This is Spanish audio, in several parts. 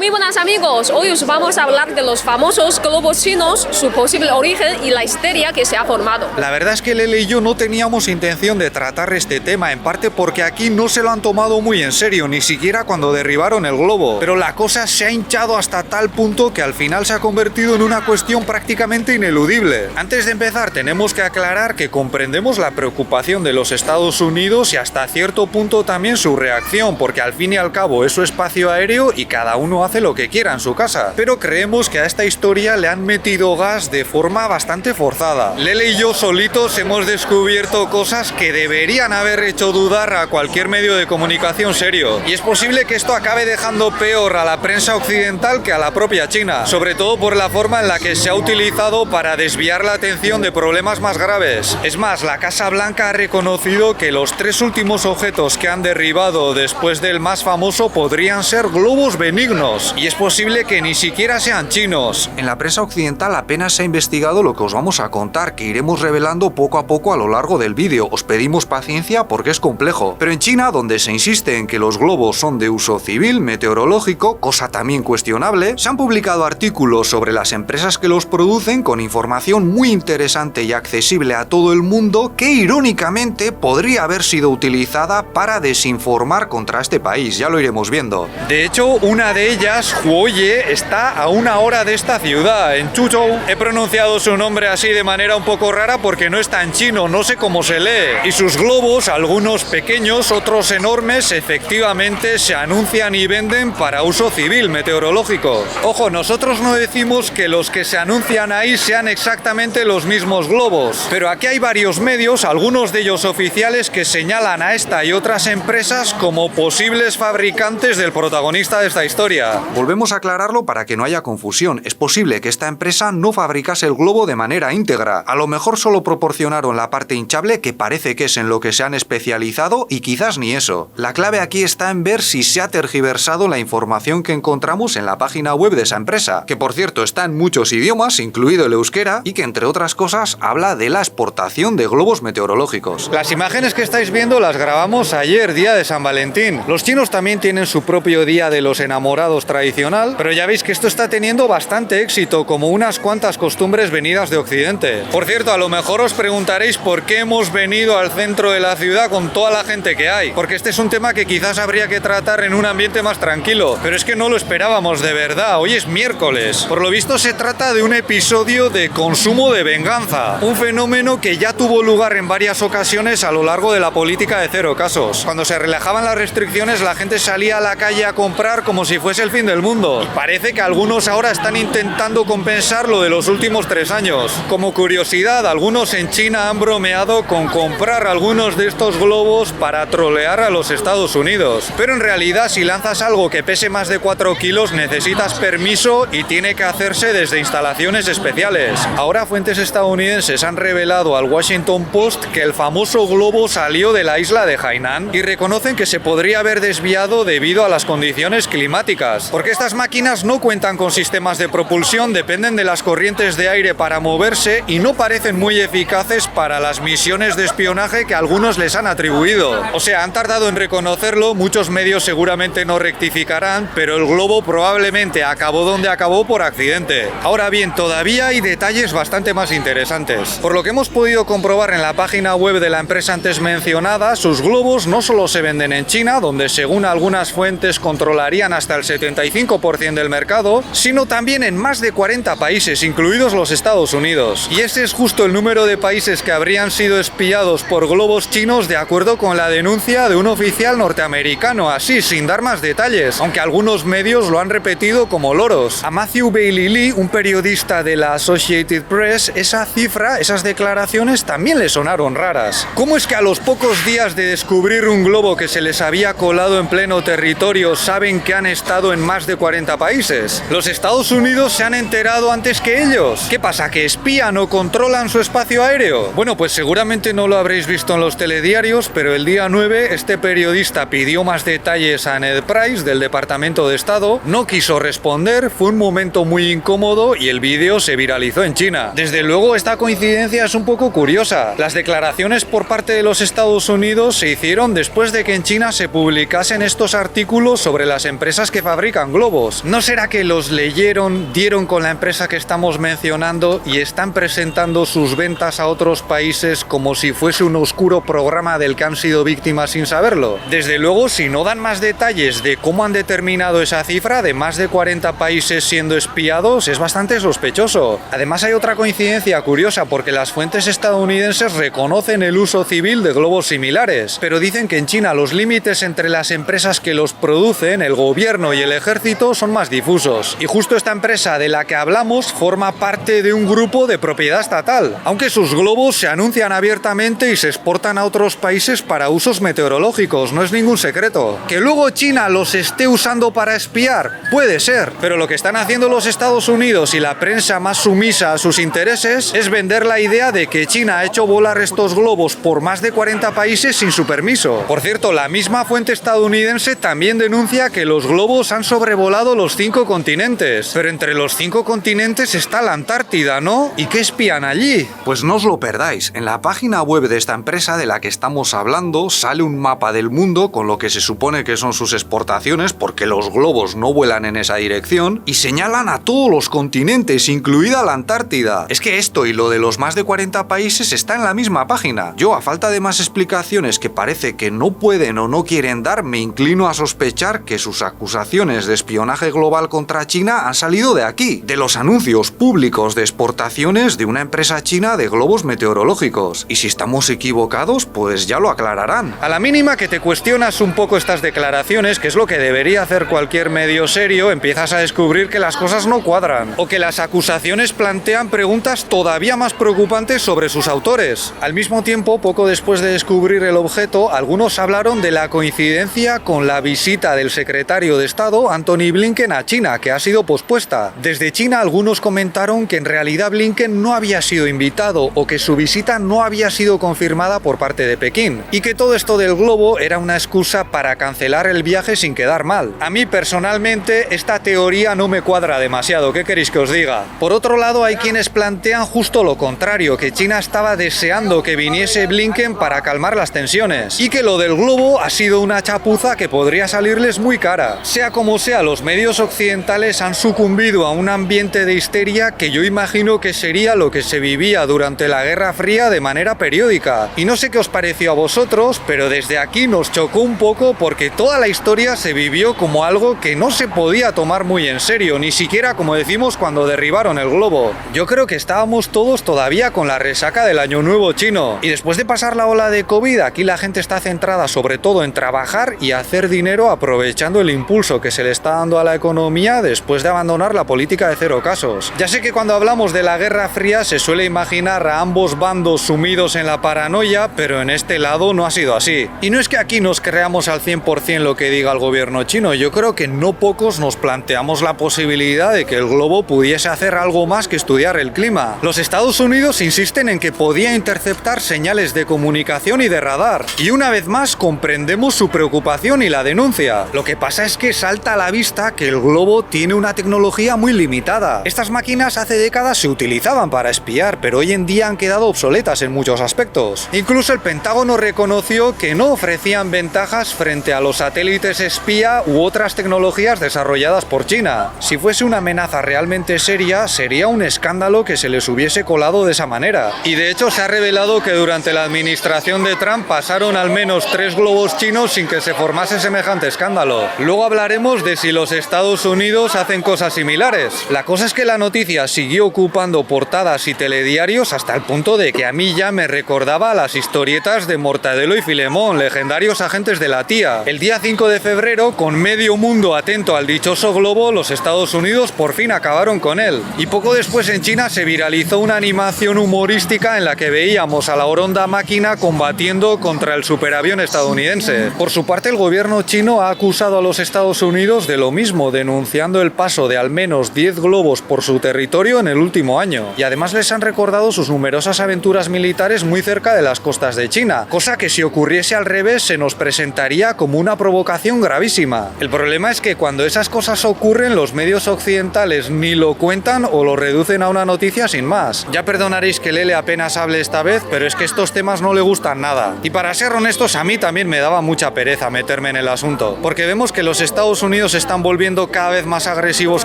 Muy buenas amigos, hoy os vamos a hablar de los famosos globos chinos, su posible origen y la histeria que se ha formado. La verdad es que Lele y yo no teníamos intención de tratar este tema, en parte porque aquí no se lo han tomado muy en serio, ni siquiera cuando derribaron el globo. Pero la cosa se ha hinchado hasta tal punto que al final se ha convertido en una cuestión prácticamente ineludible. Antes de empezar tenemos que aclarar que comprendemos la preocupación de los Estados Unidos y hasta cierto punto también su reacción, porque al fin y al cabo es su espacio aéreo y cada uno hace lo que quiera en su casa. Pero creemos que a esta historia le han metido gas de forma bastante forzada. Lele y yo solitos hemos descubierto cosas que deberían haber hecho dudar a cualquier medio de comunicación serio. Y es posible que esto acabe dejando peor a la prensa occidental que a la propia China, sobre todo por la forma en la que se ha utilizado para desviar la atención de problemas más graves. Es más, la Casa Blanca ha reconocido que los 3 últimos objetos que han derribado después del más famoso podrían ser globos benignos, y es posible que ni siquiera sean chinos. En la prensa occidental apenas se ha investigado lo que os vamos a contar, que iremos revelando poco a poco a lo largo del vídeo. Os pedimos paciencia porque es complejo. Pero en China, donde se insiste en que los globos son de uso civil, meteorológico, cosa también cuestionable, se han publicado artículos sobre las empresas que los producen con información muy interesante y accesible a todo el mundo que irónicamente podría haber sido utilizada para desinformar contra este país. Ya lo iremos viendo. De hecho, una de ellas, Huoye, está a 1 hora de esta ciudad, en Chuzhou. He pronunciado su nombre así de manera un poco rara porque no está en chino, no sé cómo se lee. Y sus globos, algunos pequeños, otros enormes, efectivamente se anuncian y venden para uso civil meteorológico. Ojo, nosotros no decimos que los que se anuncian ahí sean exactamente los mismos globos, pero aquí hay varios medios, algunos de ellos oficiales, que señalan a esta y otras empresas como posibles fabricantes del protagonista de esta historia. Volvemos a aclararlo para que no haya confusión. Es posible que esta empresa no fabricase el globo de manera íntegra. A lo mejor solo proporcionaron la parte hinchable, que parece que es en lo que se han especializado, y quizás ni eso. La clave aquí está en ver si se ha tergiversado la información que encontramos en la página web de esa empresa, que por cierto está en muchos idiomas, incluido el euskera, y que entre otras cosas habla de la exportación de globos meteorológicos. Las imágenes que estáis viendo las grabamos ayer, día de San Valentín. Los chinos también tienen su propio día de los enamorados tradicional, pero ya veis que esto está teniendo bastante éxito, como unas cuantas costumbres venidas de Occidente. Por cierto, a lo mejor os preguntaréis por qué hemos venido al centro de la ciudad con toda la gente que hay, porque este es un tema que quizás habría que tratar en un ambiente más tranquilo, pero es que no lo esperábamos de verdad. Hoy es miércoles. Por lo visto se trata de un episodio de consumo de venganza, un fenómeno que ya tuvo lugar en varias ocasiones a lo largo de la política de cero casos. Cuando se relajaban las restricciones, la gente salía a la calle a comprar como si fuese el fin del mundo. Y parece que algunos ahora están intentando compensar lo de los últimos 3 años. Como curiosidad, algunos en China han bromeado con comprar algunos de estos globos para trolear a los Estados Unidos. Pero en realidad, si lanzas algo que pese más de 4 kilos, necesitas permiso y tiene que hacerse desde instalaciones especiales. Ahora fuentes estadounidenses han revelado al Washington Post que el famoso globo salió de la isla de Hainan y reconocen que se podría haber desviado debido a las condiciones climáticas, porque estas máquinas no cuentan con sistemas de propulsión, dependen de las corrientes de aire para moverse y no parecen muy eficaces para las misiones de espionaje que algunos les han atribuido. O sea, han tardado en reconocerlo, muchos medios seguramente no rectificarán, pero el globo probablemente acabó donde acabó por accidente. Ahora bien, todavía hay detalles bastante más interesantes. Por lo que hemos podido comprobar en la página web de la empresa antes mencionada, sus globos no solo se venden en China, donde según algunas fuentes controlarían hasta el 75% del mercado, sino también en más de 40 países, incluidos los Estados Unidos. Y ese es justo el número de países que habrían sido espiados por globos chinos, de acuerdo con la denuncia de un oficial norteamericano, así sin dar más detalles, aunque algunos medios lo han repetido como loros. A Matthew Bailey Lee, un periodista de la Associated Press, esa cifra, esas declaraciones también le sonaron raras. ¿Cómo es que a los pocos días de descubrir un globo que se les había colado en pleno territorio saben que han estado en más de 40 países? ¿Los Estados Unidos se han enterado antes que ellos? ¿Qué pasa, que espían o controlan su espacio aéreo? Bueno, pues seguramente no lo habréis visto en los telediarios, pero el día 9 este periodista pidió más detalles a Ned Price del Departamento de Estado, no quiso responder, fue un momento muy incómodo y el vídeo se viralizó en China. Desde luego esta coincidencia es un poco curiosa. Las declaraciones por parte de los Estados Unidos se hicieron después de que en China se publicasen estos artículos sobre las empresas que fabrican fabrican globos. ¿No será que los leyeron, dieron con la empresa que estamos mencionando y están presentando sus ventas a otros países como si fuese un oscuro programa del que han sido víctimas sin saberlo? Desde luego, si no dan más detalles de cómo han determinado esa cifra de más de 40 países siendo espiados, es bastante sospechoso. Además, hay otra coincidencia curiosa, porque las fuentes estadounidenses reconocen el uso civil de globos similares, pero dicen que en China los límites entre las empresas que los producen, el gobierno y el ejército, son más difusos. Y justo esta empresa de la que hablamos forma parte de un grupo de propiedad estatal, aunque sus globos se anuncian abiertamente y se exportan a otros países para usos meteorológicos, no es ningún secreto. ¿Que luego China los esté usando para espiar? Puede ser, pero lo que están haciendo los Estados Unidos y la prensa más sumisa a sus intereses es vender la idea de que China ha hecho volar estos globos por más de 40 países sin su permiso. Por cierto, la misma fuente estadounidense también denuncia que los globos han sobrevolado los 5 continentes. Pero entre los 5 continentes está la Antártida, ¿no? ¿Y qué espían allí? Pues no os lo perdáis. En la página web de esta empresa de la que estamos hablando sale un mapa del mundo con lo que se supone que son sus exportaciones, porque los globos no vuelan en esa dirección, y señalan a todos los continentes, incluida la Antártida. Es que esto y lo de los más de 40 países está en la misma página. Yo, a falta de más explicaciones que parece que no pueden o no quieren dar, me inclino a sospechar que sus acusaciones de espionaje global contra China han salido de aquí, de los anuncios públicos de exportaciones de una empresa china de globos meteorológicos. Y si estamos equivocados, pues ya lo aclararán. A la mínima que te cuestionas un poco estas declaraciones, que es lo que debería hacer cualquier medio serio, empiezas a descubrir que las cosas no cuadran, o que las acusaciones plantean preguntas todavía más preocupantes sobre sus autores. Al mismo tiempo, poco después de descubrir el objeto, algunos hablaron de la coincidencia con la visita del secretario de Estado, Antony Blinken, a China, que ha sido pospuesta. Desde China, algunos comentaron que en realidad Blinken no había sido invitado, o que su visita no había sido confirmada por parte de Pekín, y que todo esto del globo era una excusa para cancelar el viaje sin quedar mal. A mí personalmente esta teoría no me cuadra demasiado, ¿qué queréis que os diga? Por otro lado, hay quienes plantean justo lo contrario, que China estaba deseando que viniese Blinken para calmar las tensiones, y que lo del globo ha sido una chapuza que podría salirles muy cara. Sea como sea, los medios occidentales han sucumbido a un ambiente de histeria que yo imagino que sería lo que se vivía durante la Guerra Fría de manera periódica. Y no sé qué os pareció a vosotros, pero desde aquí nos chocó un poco, porque toda la historia se vivió como algo que no se podía tomar muy en serio, ni siquiera como decimos cuando derribaron el globo. Yo creo que estábamos todos todavía con la resaca del Año Nuevo chino. Y después de pasar la ola de COVID, aquí la gente está centrada sobre todo en trabajar y hacer dinero, aprovechando el impulso que se le está dando a la economía después de abandonar la política de cero casos. Ya sé que cuando hablamos de la Guerra Fría se suele imaginar a ambos bandos sumidos en la paranoia, pero en este lado no ha sido así. Y no es que aquí nos creamos al 100% lo que diga el gobierno chino, yo creo que no pocos nos planteamos la posibilidad de que el globo pudiese hacer algo más que estudiar el clima. Los Estados Unidos insisten en que podía interceptar señales de comunicación y de radar, y una vez más comprendemos su preocupación y la denuncia. Lo que pasa es que salta a la vista que el globo tiene una tecnología muy limitada. Estas máquinas hace décadas se utilizaban para espiar, pero hoy en día han quedado obsoletas en muchos aspectos. Incluso el Pentágono reconoció que no ofrecían ventajas frente a los satélites espía u otras tecnologías desarrolladas por China. Si fuese una amenaza realmente seria, sería un escándalo que se les hubiese colado de esa manera. Y de hecho se ha revelado que durante la administración de Trump pasaron al menos 3 globos chinos sin que se formase semejante escándalo. Luego hablaremos de si los Estados Unidos hacen cosas similares. La cosa es que la noticia siguió ocupando portadas y telediarios hasta el punto de que a mí ya me recordaba las historietas de Mortadelo y Filemón, legendarios agentes de la tía. El día 5 de febrero, con medio mundo atento al dichoso globo, los Estados Unidos por fin acabaron con él. Y poco después en China se viralizó una animación humorística en la que veíamos a la oronda máquina combatiendo contra el superavión estadounidense. Por su parte, el gobierno chino ha acusado a los Estados Unidos de lo mismo, denunciando el paso de al menos 10 globos por su territorio en el último año. Y además les han recordado sus numerosas aventuras militares muy cerca de las costas de China, cosa que si ocurriese al revés se nos presentaría como una provocación gravísima. El problema es que cuando esas cosas ocurren, los medios occidentales ni lo cuentan o lo reducen a una noticia sin más. Ya perdonaréis que Lele apenas hable esta vez, pero es que estos temas no le gustan nada. Y para ser honestos, a mí también me daba mucha pereza meterme en el asunto, porque vemos que los Estados Unidos Unidos se están volviendo cada vez más agresivos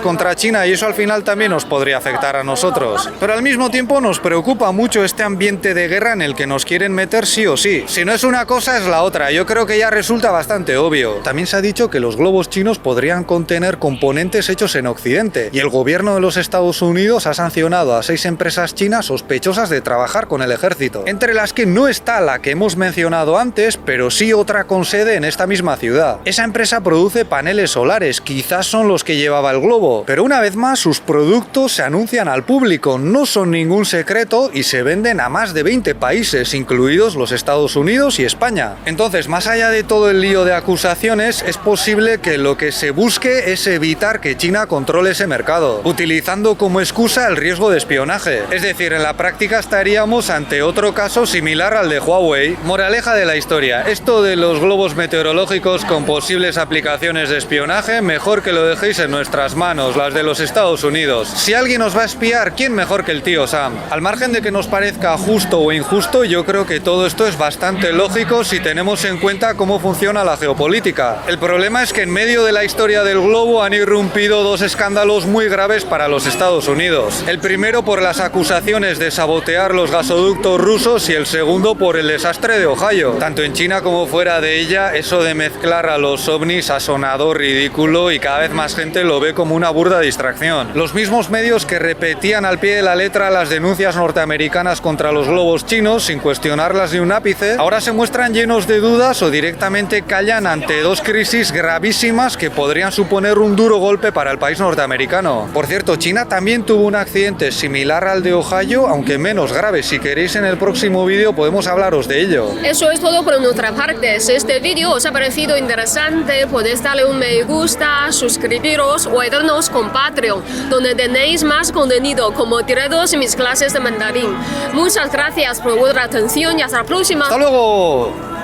contra China y eso al final también nos podría afectar a nosotros. Pero al mismo tiempo nos preocupa mucho este ambiente de guerra en el que nos quieren meter sí o sí. Si no es una cosa es la otra. Yo creo que ya resulta bastante obvio. También se ha dicho que los globos chinos podrían contener componentes hechos en Occidente y el gobierno de los Estados Unidos ha sancionado a 6 empresas chinas sospechosas de trabajar con el ejército, entre las que no está la que hemos mencionado antes, pero sí otra con sede en esta misma ciudad. Esa empresa produce paneles solares, quizás son los que llevaba el globo, pero una vez más sus productos se anuncian al público, no son ningún secreto y se venden a más de 20 países, incluidos los Estados Unidos y España. Entonces, más allá de todo el lío de acusaciones, es posible que lo que se busque es evitar que China controle ese mercado, utilizando como excusa el riesgo de espionaje. Es decir, en la práctica estaríamos ante otro caso similar al de Huawei. Moraleja de la historia, esto de los globos meteorológicos con posibles aplicaciones de espionaje, mejor que lo dejéis en nuestras manos, las de los Estados Unidos. Si alguien nos va a espiar, ¿quién mejor que el tío Sam? Al margen de que nos parezca justo o injusto, yo creo que todo esto es bastante lógico si tenemos en cuenta cómo funciona la geopolítica. El problema es que en medio de la historia del globo han irrumpido 2 escándalos muy graves para los Estados Unidos. El primero por las acusaciones de sabotear los gasoductos rusos y el segundo por el desastre de Ohio. Tanto en China como fuera de ella, eso de mezclar a los ovnis ha sonado ridículo y cada vez más gente lo ve como una burda distracción. Los mismos medios que repetían al pie de la letra las denuncias norteamericanas contra los globos chinos sin cuestionarlas ni un ápice, ahora se muestran llenos de dudas o directamente callan ante 2 crisis gravísimas que podrían suponer un duro golpe para el país norteamericano. Por cierto, China también tuvo un accidente similar al de Ohio, aunque menos grave. Si queréis, en el próximo vídeo podemos hablaros de ello. Eso es todo por nuestra parte. Si este vídeo os ha parecido interesante, podéis darle un me gusta, suscribiros o ayudarnos con Patreon, donde tenéis más contenido como directos y mis clases de mandarín. Muchas gracias por vuestra atención y hasta la próxima. ¡Hasta luego!